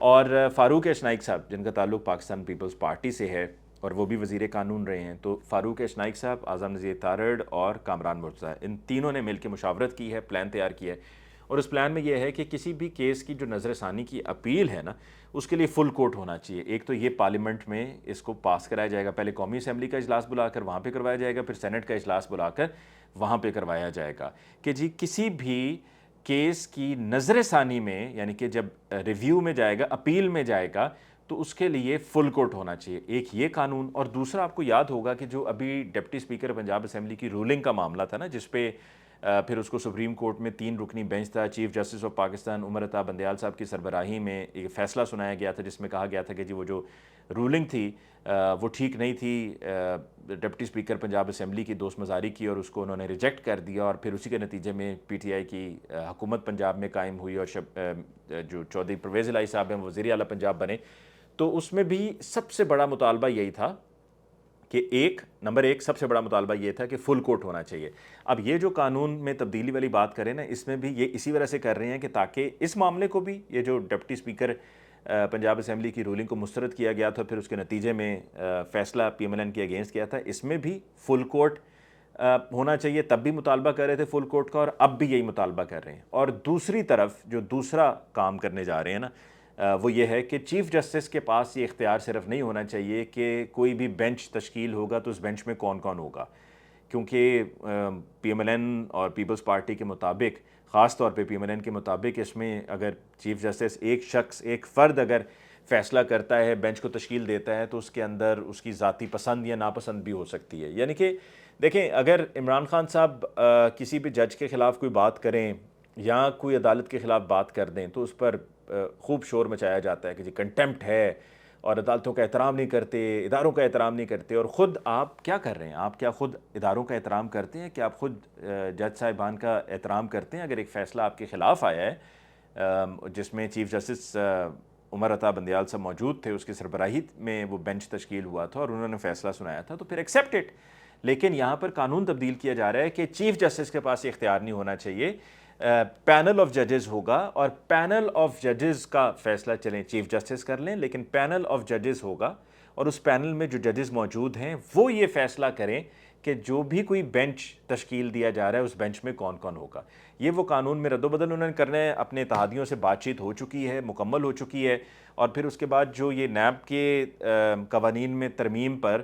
اور فاروق اشنائک صاحب جن کا تعلق پاکستان پیپلز پارٹی سے ہے اور وہ بھی وزیر قانون رہے ہیں، تو فاروق اشنائک صاحب، اعظم نذیر تارڑ اور کامران مرتضیٰ، ان تینوں نے مل کے مشاورت کی ہے، پلان تیار کیا ہے، اور اس پلان میں یہ ہے کہ کسی بھی کیس کی جو نظر ثانی کی اپیل ہے نا، اس کے لیے فل کوٹ ہونا چاہیے۔ ایک تو یہ پارلیمنٹ میں اس کو پاس کرایا جائے گا، پہلے قومی اسمبلی کا اجلاس بلا کر وہاں پہ کروایا جائے گا، پھر سینٹ کا اجلاس بلا کر وہاں پہ کروایا جائے گا کہ جی کسی بھی کیس کی نظر ثانی میں، یعنی کہ جب ریویو میں جائے گا، اپیل میں جائے گا، تو اس کے لیے فل کوٹ ہونا چاہیے۔ ایک یہ قانون، اور دوسرا آپ کو یاد ہوگا کہ جو ابھی ڈپٹی اسپیکر پنجاب اسمبلی کی رولنگ کا معاملہ تھا نا، جس پہ پھر اس کو سپریم کورٹ میں 3 رکنی بینچ تھا، chief justice of Pakistan Umar Ata Bandial صاحب کی سربراہی میں ایک فیصلہ سنایا گیا تھا جس میں کہا گیا تھا کہ جی وہ جو رولنگ تھی وہ ٹھیک نہیں تھی، ڈپٹی اسپیکر پنجاب اسمبلی کی دوست مزاری کی، اور اس کو انہوں نے ریجیکٹ کر دیا، اور پھر اسی کے نتیجے میں پی ٹی آئی کی حکومت پنجاب میں قائم ہوئی، اور جو چودھری پرویز الہی صاحب ہیں وہ وزیر اعلیٰ پنجاب بنے۔ تو اس میں بھی سب سے بڑا مطالبہ یہی تھا کہ نمبر ایک سب سے بڑا مطالبہ یہ تھا کہ فل کوٹ ہونا چاہیے۔ اب یہ جو قانون میں تبدیلی والی بات کریں نا، اس میں بھی یہ اسی وجہ سے کر رہے ہیں کہ تاکہ اس معاملے کو بھی، یہ جو ڈپٹی اسپیکر پنجاب اسمبلی کی رولنگ کو مسترد کیا گیا تھا، پھر اس کے نتیجے میں فیصلہ پی ایم ایل این کے اگینسٹ کیا تھا، اس میں بھی فل کوٹ ہونا چاہیے۔ تب بھی مطالبہ کر رہے تھے فل کوٹ کا، اور اب بھی یہی مطالبہ کر رہے ہیں۔ اور دوسری طرف جو دوسرا کام کرنے جا رہے ہیں نا، وہ یہ ہے کہ چیف جسٹس کے پاس یہ اختیار صرف نہیں ہونا چاہیے کہ کوئی بھی بینچ تشکیل ہوگا تو اس بینچ میں کون کون ہوگا، کیونکہ پی ایم ایل این اور پیپلز پارٹی کے مطابق، خاص طور پہ پی ایم ایل این کے مطابق، اس میں اگر چیف جسٹس ایک شخص، ایک فرد اگر فیصلہ کرتا ہے، بینچ کو تشکیل دیتا ہے، تو اس کے اندر اس کی ذاتی پسند یا ناپسند بھی ہو سکتی ہے۔ یعنی کہ دیکھیں، اگر عمران خان صاحب کسی بھی جج کے خلاف کوئی بات کریں یا کوئی عدالت کے خلاف بات کر دیں تو اس پر خوب شور مچایا جاتا ہے کہ جی کنٹمپٹ ہے، اور عدالتوں کا احترام نہیں کرتے، اداروں کا احترام نہیں کرتے۔ اور خود آپ کیا کر رہے ہیں؟ آپ کیا خود اداروں کا احترام کرتے ہیں؟ کہ آپ خود جج صاحبان کا احترام کرتے ہیں؟ اگر ایک فیصلہ آپ کے خلاف آیا ہے جس میں چیف جسٹس عمر عطا بندیال صاحب موجود تھے، اس کی سربراہی میں وہ بینچ تشکیل ہوا تھا اور انہوں نے فیصلہ سنایا تھا، تو پھر ایکسیپٹ اٹ۔ لیکن یہاں پر قانون تبدیل کیا جا رہا ہے کہ چیف جسٹس کے پاس اختیار نہیں ہونا چاہیے، پینل آف ججز ہوگا، اور پینل آف ججز کا فیصلہ چلیں چیف جسٹس کر لیں، لیکن پینل آف ججز ہوگا، اور اس پینل میں جو ججز موجود ہیں وہ یہ فیصلہ کریں کہ جو بھی کوئی بینچ تشکیل دیا جا رہا ہے اس بینچ میں کون کون ہوگا۔ یہ وہ قانون میں رد و بدل انہوں نے کرنا ہے، اپنے اتحادیوں سے بات چیت ہو چکی ہے، مکمل ہو چکی ہے، اور پھر اس کے بعد جو یہ نیب کے قوانین میں ترمیم پر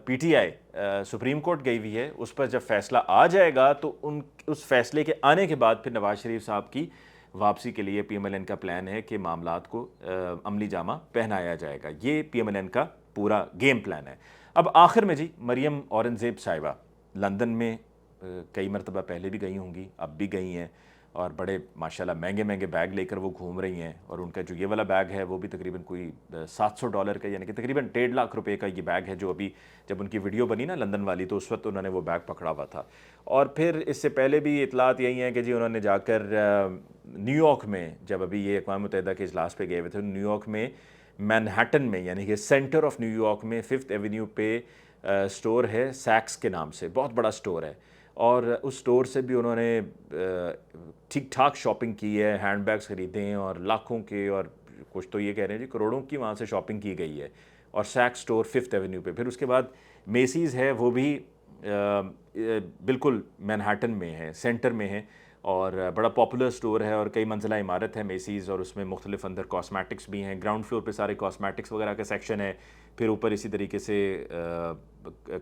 P T I supreme court گئی ہوئی ہے، اس پر جب فیصلہ آ جائے گا تو اس فیصلے کے آنے کے بعد پھر نواز شریف صاحب کی واپسی کے لیے پی ایم ایل این کا پلان ہے کہ معاملات کو عملی جامہ پہنایا جائے گا۔ یہ پی ایم ایل این کا پورا گیم پلان ہے۔ اب آخر میں جی، مریم اورنگزیب صاحبہ لندن میں کئی مرتبہ پہلے بھی گئی ہوں گی، اب بھی گئی ہیں، اور بڑے ماشاءاللہ مہنگے مہنگے بیگ لے کر وہ گھوم رہی ہیں، اور ان کا جو یہ والا بیگ ہے وہ بھی تقریباً کوئی $700 کا، یعنی کہ تقریباً 1.5 لاکھ روپے کا یہ بیگ ہے، جو ابھی جب ان کی ویڈیو بنی نا لندن والی تو اس وقت انہوں نے وہ بیگ پکڑا ہوا تھا۔ اور پھر اس سے پہلے بھی اطلاعات یہی ہیں کہ جی انہوں نے جا کر نیو یارک میں، جب ابھی یہ اقوام متحدہ کے اجلاس پہ گئے ہوئے تھے، نیو یارک میں مینہٹن میں، یعنی کہ سینٹر آف نیو یارک میں 5th ایونیو پہ سٹور ہے سیکس کے نام سے، بہت بڑا سٹور ہے، اور اس سٹور سے بھی انہوں نے ٹھیک ٹھاک شاپنگ کی ہے، ہینڈ بیگز خریدے ہیں، اور لاکھوں کے، اور کچھ تو یہ کہہ رہے ہیں جی کروڑوں کی وہاں سے شاپنگ کی گئی ہے، اور سیکس سٹور 5th ایونیو پہ۔ پھر اس کے بعد میسیز ہے، وہ بھی بالکل مینہٹن میں ہے، سینٹر میں ہے، اور بڑا پاپولر سٹور ہے، اور کئی منزلہ عمارت ہے میسیز، اور اس میں مختلف اندر کاسمیٹکس بھی ہیں، گراؤنڈ فلور پہ سارے کاسمیٹکس وغیرہ کا سیکشن ہے، پھر اوپر اسی طریقے سے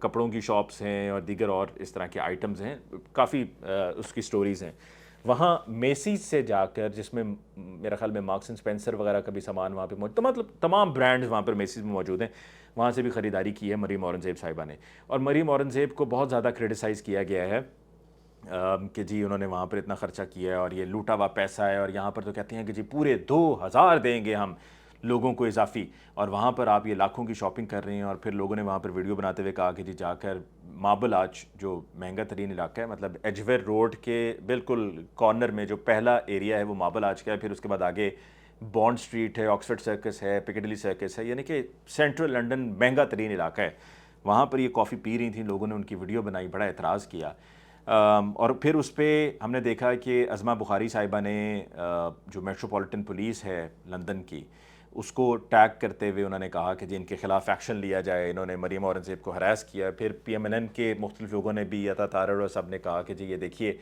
کپڑوں کی شاپس ہیں اور دیگر اور اس طرح کے آئٹمز ہیں، کافی اس کی سٹوریز ہیں۔ وہاں میسیز سے جا کر، جس میں میرا خیال میں مارکس اینڈ اسپینسر وغیرہ کا بھی سامان وہاں پہ موجود، تو مطلب تمام برانڈز وہاں پر میسیز میں موجود ہیں، وہاں سے بھی خریداری کی ہے مریم اورنگزیب صاحبہ نے۔ اور مریم اورنگزیب کو بہت زیادہ کرٹیسائز کیا گیا ہے کہ جی انہوں نے وہاں پر اتنا خرچہ کیا ہے اور یہ لوٹا ہوا پیسہ ہے، اور یہاں پر تو کہتے ہیں کہ جی پورے 2000 دیں گے ہم لوگوں کو اضافی، اور وہاں پر آپ یہ لاکھوں کی شاپنگ کر رہے ہیں۔ اور پھر لوگوں نے وہاں پر ویڈیو بناتے ہوئے کہا کہ جی جا کر ماربل آرچ، جو مہنگا ترین علاقہ ہے، مطلب ایجویر روڈ کے بالکل کارنر میں جو پہلا ایریا ہے وہ ماربل آرچ کا ہے، پھر اس کے بعد آگے بانڈ اسٹریٹ ہے، آکسفورڈ سرکس ہے، پکیڈلی سرکس ہے، یعنی کہ سینٹرل لنڈن مہنگا ترین علاقہ ہے۔ وہاں پر یہ کافی پی رہی تھیں، لوگوں نے ان کی ویڈیو بنائی، بڑا اعتراض کیا۔ اور پھر اس پہ ہم نے دیکھا کہ عظمہ بخاری صاحبہ نے جو میٹروپولیٹن پولیس ہے لندن کی اس کو ٹیگ کرتے ہوئے انہوں نے کہا کہ جن کے خلاف ایکشن لیا جائے، انہوں نے مریم اورنگزیب کو ہراس کیا. پھر پی ایم این این کے مختلف لوگوں نے بھی عطا طاہر اور سب نے کہا کہ جی یہ دیکھیے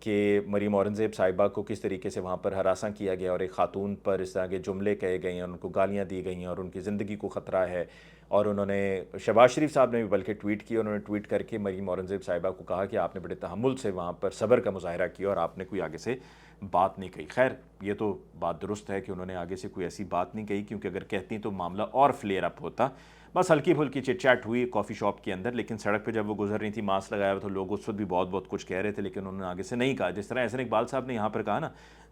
کہ مریم اورنگزیب صاحبہ کو کس طریقے سے وہاں پر ہراساں کیا گیا اور ایک خاتون پر اس طرح کے جملے کہے گئے ہیں، ان کو گالیاں دی گئی ہیں اور ان کی زندگی کو خطرہ ہے. اور انہوں نے شہباز شریف صاحب نے بھی بلکہ ٹویٹ کیا، انہوں نے ٹویٹ کر کے مریم اورنگزیب صاحبہ کو کہا کہ آپ نے بڑے تحمل سے وہاں پر صبر کا مظاہرہ کیا اور آپ نے کوئی آگے سے بات نہیں کہی. خیر یہ تو بات درست ہے کہ انہوں نے آگے سے کوئی ایسی بات نہیں کہی، کیونکہ اگر کہتی تو معاملہ اور فلیئر اپ ہوتا. بس ہلکی پھلکی چٹ چیٹ ہوئی کافی شاپ کے اندر، لیکن سڑک پہ جب وہ گزر رہی تھی ماسک لگایا ہوا تو لوگ اس وقت بھی بہت بہت کچھ کہہ رہے تھے، لیکن انہوں نے آگے سے نہیں کہا. جس طرح احسن اقبال صاحب نے یہاں پر کہا نا،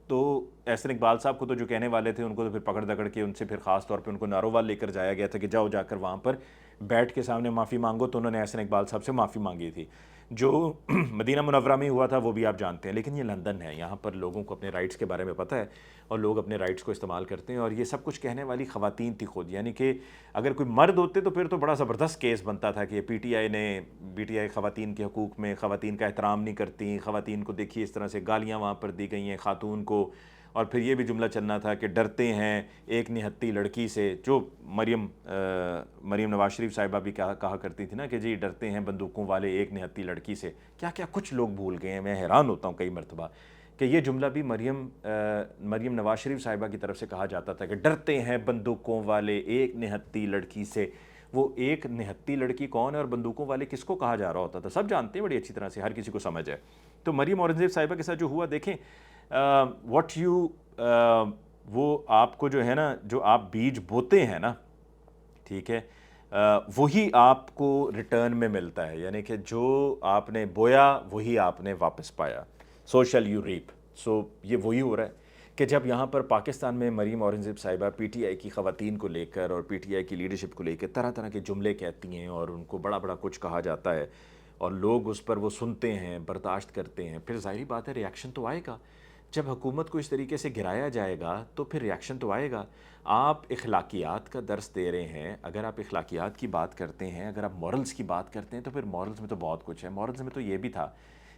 تو احسن اقبال صاحب کو تو جو کہنے والے تھے ان کو تو پھر پکڑ دکڑ کے ان سے پھر خاص طور پہ ان کو نارووال لے کر جایا گیا تھا کہ جاؤ جا کر وہاں پر بیٹھ کے سامنے معافی مانگو. تو انہوں نے احسن اقبال صاحب سے معافی مانگی تھی. جو مدینہ منورہ میں ہوا تھا وہ بھی آپ جانتے ہیں، لیکن یہ لندن ہے، یہاں پر لوگوں کو اپنے رائٹس کے بارے میں پتہ ہے اور لوگ اپنے رائٹس کو استعمال کرتے ہیں. اور یہ سب کچھ کہنے والی خواتین تھی خود، یعنی کہ اگر کوئی مرد ہوتے تو پھر تو بڑا زبردست کیس بنتا تھا کہ پی ٹی آئی خواتین کے حقوق میں خواتین کا احترام نہیں کرتی، خواتین کو دیکھیے اس طرح سے گالیاں وہاں پر دی گئی ہیں خاتون کو. اور پھر یہ بھی جملہ چلنا تھا کہ ڈرتے ہیں ایک نہتی لڑکی سے، جو مریم نواز شریف صاحبہ بھی کہا کرتی تھی نا کہ جی ڈرتے ہیں بندوقوں والے ایک نہتی لڑکی سے. کیا کیا کچھ لوگ بھول گئے ہیں. میں حیران ہوتا ہوں کئی مرتبہ کہ یہ جملہ بھی مریم نواز شریف صاحبہ کی طرف سے کہا جاتا تھا کہ ڈرتے ہیں بندوقوں والے ایک نہتی لڑکی سے. وہ ایک نہتی لڑکی کون ہے اور بندوقوں والے کس کو کہا جا رہا ہوتا تھا سب جانتے ہیں بڑی اچھی طرح سے، ہر کسی کو سمجھ ہے. تو مریم اورنگزیب صاحبہ کے ساتھ جو ہوا دیکھیں، وہ آپ کو جو ہے نا، جو آپ بیج بوتے ہیں نا، ٹھیک ہے، وہی آپ کو ریٹرن میں ملتا ہے. یعنی کہ جو آپ نے بویا وہی آپ نے واپس پایا. Social you rape. سو یہ وہی ہو رہا ہے کہ جب یہاں پر پاکستان میں مریم اورنگزیب صاحبہ پی ٹی آئی کی خواتین کو لے کر اور پی ٹی آئی کی لیڈرشپ کو لے کے طرح طرح کے جملے کہتی ہیں اور ان کو بڑا بڑا کچھ کہا جاتا ہے اور لوگ اس پر وہ سنتے ہیں، برداشت کرتے ہیں، پھر ظاہری بات ہے ریاکشن تو آئے گا. جب حکومت کو اس طریقے سے گرایا جائے گا تو پھر ریاکشن تو آئے گا. آپ اخلاقیات کا درس دے رہے ہیں، اگر آپ اخلاقیات کی بات کرتے ہیں، اگر آپ مورلز کی بات کرتے ہیں تو پھر مورلز میں تو بہت کچھ ہے. مورلز میں تو یہ بھی تھا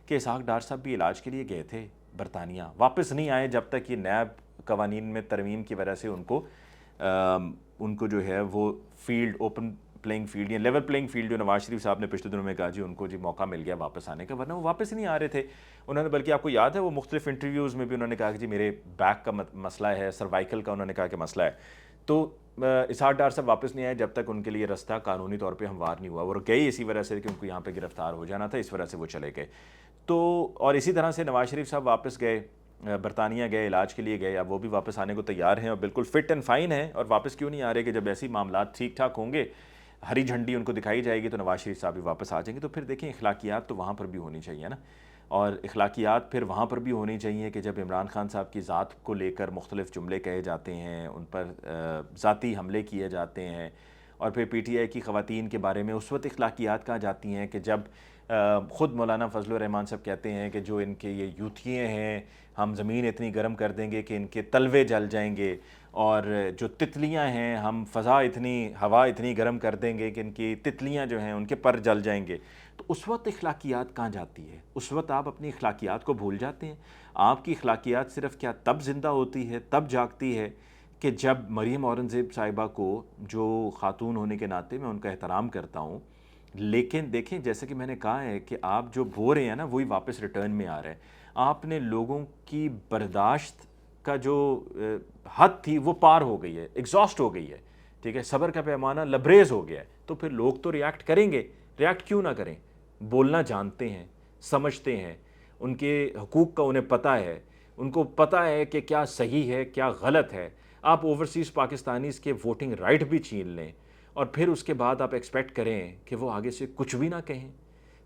کہ اسحاق ڈار صاحب بھی علاج کے لیے گئے تھے برطانیہ، واپس نہیں آئے جب تک یہ نیب قوانین میں ترمیم کی وجہ سے ان کو جو ہے وہ فیلڈ اوپن پلینگ فیلڈ یا لیول پلینگ فیلڈ جو نواز شریف صاحب نے پچھلے دنوں میں کہا جی ان کو جی موقع مل گیا واپس آنے کا، ورنہ وہ واپس ہی نہیں آ رہے تھے. انہوں نے بلکہ آپ کو یاد ہے وہ مختلف انٹرویوز میں بھی انہوں نے کہا کہ جی میرے بیک کا مسئلہ ہے، سروائیکل کا انہوں نے کہا کہ مسئلہ ہے. تو اسحاق ڈار صاحب واپس نہیں آئے جب تک ان کے لیے رستہ قانونی طور پہ ہموار نہیں ہوا. وہ گئے اسی وجہ سے کہ ان کو یہاں پہ گرفتار ہو جانا تھا، اس وجہ سے وہ چلے گئے. تو اور اسی طرح سے نواز شریف صاحب واپس گئے، برطانیہ گئے، علاج کے لیے گئے. اب وہ بھی واپس آنے کو تیار ہیں اور بالکل فٹ اینڈ فائن ہیں. اور واپس کیوں نہیں آ رہے کہ جب ایسی معاملات ٹھیک ٹھاک ہوں گے، ہری جھنڈی ان کو دکھائی جائے گی تو نواز شریف صاحب بھی واپس آ جائیں گے. تو پھر دیکھیں اخلاقیات تو وہاں پر بھی ہونی چاہیے نا، اور اخلاقیات پھر وہاں پر بھی ہونی چاہیے کہ جب عمران خان صاحب کی ذات کو لے کر مختلف جملے کہے جاتے ہیں، ان پر ذاتی حملے کیے جاتے ہیں، اور پھر پی ٹی آئی کی خواتین کے بارے میں اس وقت اخلاقیات کہا جاتی ہیں کہ جب خود مولانا فضل الرحمان صاحب کہتے ہیں کہ جو ان کے یہ یوتھیے ہیں ہم زمین اتنی گرم کر دیں گے کہ ان کے تلوے جل جائیں گے، اور جو تتلیاں ہیں ہم فضا اتنی ہوا اتنی گرم کر دیں گے کہ ان کی تتلیاں جو ہیں ان کے پر جل جائیں گے. تو اس وقت اخلاقیات کہاں جاتی ہے؟ اس وقت آپ اپنی اخلاقیات کو بھول جاتے ہیں. آپ کی اخلاقیات صرف کیا تب زندہ ہوتی ہے، تب جاگتی ہے کہ جب مریم اورنگزیب صاحبہ کو، جو خاتون ہونے کے ناطے میں ان کا احترام کرتا ہوں، لیکن دیکھیں جیسے کہ میں نے کہا ہے کہ آپ جو بو رہے ہیں نا وہی واپس ریٹرن میں آ رہا ہے. آپ نے لوگوں کی برداشت کا جو حد تھی وہ پار ہو گئی ہے، ایگزاسٹ ہو گئی ہے، ٹھیک ہے، صبر کا پیمانہ لبریز ہو گیا ہے. تو پھر لوگ تو ریاکٹ کریں گے. ریاکٹ کیوں نہ کریں؟ بولنا جانتے ہیں، سمجھتے ہیں، ان کے حقوق کا انہیں پتہ ہے، ان کو پتہ ہے کہ کیا صحیح ہے کیا غلط ہے. آپ اوورسیز پاکستانیز کے ووٹنگ رائٹ بھی چھین لیں اور پھر اس کے بعد آپ ایکسپیکٹ کریں کہ وہ آگے سے کچھ بھی نہ کہیں.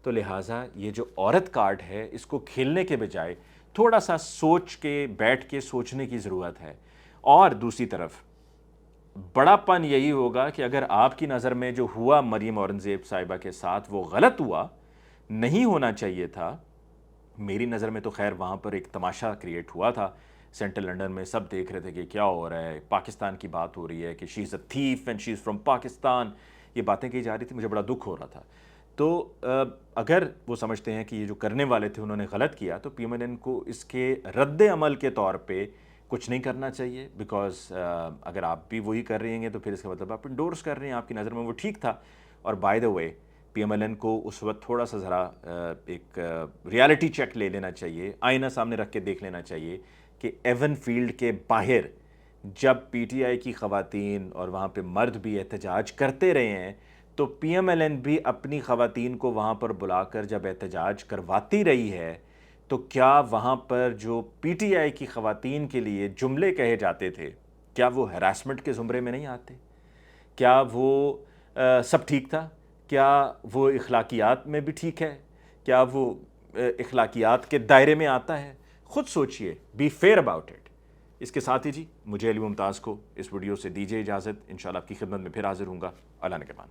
تو لہٰذا یہ جو عورت کارڈ ہے اس کو کھیلنے کے بجائے تھوڑا سا سوچ کے بیٹھ کے سوچنے کی ضرورت ہے. اور دوسری طرف بڑا پن یہی ہوگا کہ اگر آپ کی نظر میں جو ہوا مریم اورنگزیب صاحبہ کے ساتھ وہ غلط ہوا، نہیں ہونا چاہیے تھا. میری نظر میں تو خیر وہاں پر ایک تماشا کریٹ ہوا تھا سینٹرل لنڈن میں، سب دیکھ رہے تھے کہ کیا ہو رہا ہے، پاکستان کی بات ہو رہی ہے کہ she is a thief and she is from Pakistan, یہ باتیں کہی جا رہی تھی، مجھے بڑا دکھ ہو رہا تھا. تو اگر وہ سمجھتے ہیں کہ یہ جو کرنے والے تھے انہوں نے غلط کیا تو پی ایم ایل این کو اس کے رد عمل کے طور پہ کچھ نہیں کرنا چاہیے، بیکاز اگر آپ بھی وہی کر رہے ہیں تو پھر اس کا مطلب آپ انڈورس کر رہے ہیں، آپ کی نظر میں وہ ٹھیک تھا۔ اور by the way P M L N کو اس وقت تھوڑا سا ذرا ایک ریالٹی چیک لے لینا چاہیے، آئینہ سامنے رکھ کے دیکھ لینا چاہیے کہ ایون فیلڈ کے باہر جب پی ٹی آئی کی خواتین اور وہاں پہ مرد بھی احتجاج کرتے رہے ہیں تو پی ایم ایل این بھی اپنی خواتین کو وہاں پر بلا کر جب احتجاج کرواتی رہی ہے تو کیا وہاں پر جو پی ٹی آئی کی خواتین کے لیے جملے کہے جاتے تھے کیا وہ ہراسمنٹ کے زمرے میں نہیں آتے؟ کیا وہ سب ٹھیک تھا؟ کیا وہ اخلاقیات میں بھی ٹھیک ہے؟ کیا وہ اخلاقیات کے دائرے میں آتا ہے؟ خود سوچئے، بی فیئر اباؤٹ اٹ۔ اس کے ساتھ ہی جی مجھے علی ممتاز کو اس ویڈیو سے دیجیے اجازت، انشاءاللہ آپ کی خدمت میں پھر حاضر ہوں گا۔ اللہ نگہبان۔